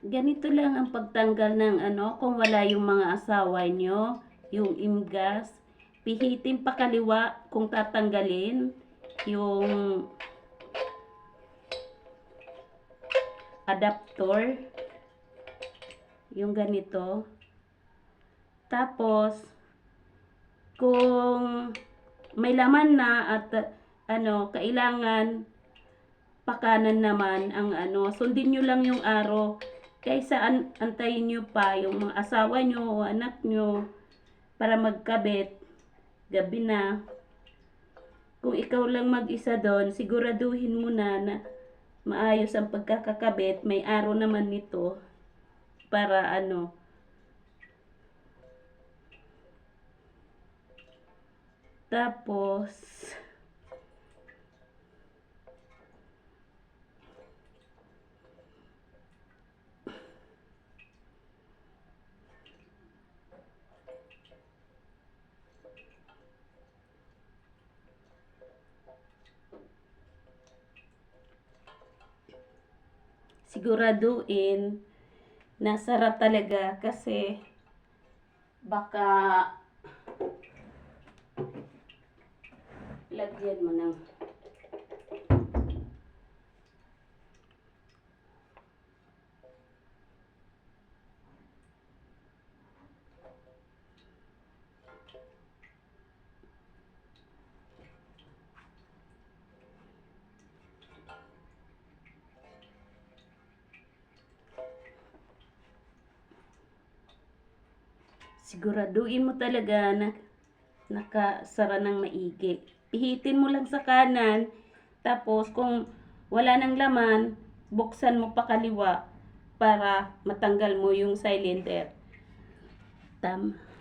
Ganito lang ang pagtanggal ng kung wala yung mga asawa nyo, yung imgas. Pihitin pa kaliwa kung tatanggalin yung adapter. Yung ganito. Tapos, kung may laman na at kailangan pakanan naman ang sundin nyo lang yung araw kaysa antayin nyo pa yung mga asawa nyo o anak nyo para magkabit gabi na. Kung ikaw lang mag-isa doon, siguraduhin mo na maayos ang pagkakakabit, may araw naman nito para tapos siguraduhin na sara talaga kasi baka lagyan mo ng siguraduhin mo talaga na nakasara ng maigi. Pihitin mo lang sa kanan, tapos kung wala nang laman, buksan mo pa kaliwa para matanggal mo yung cylinder. Tama.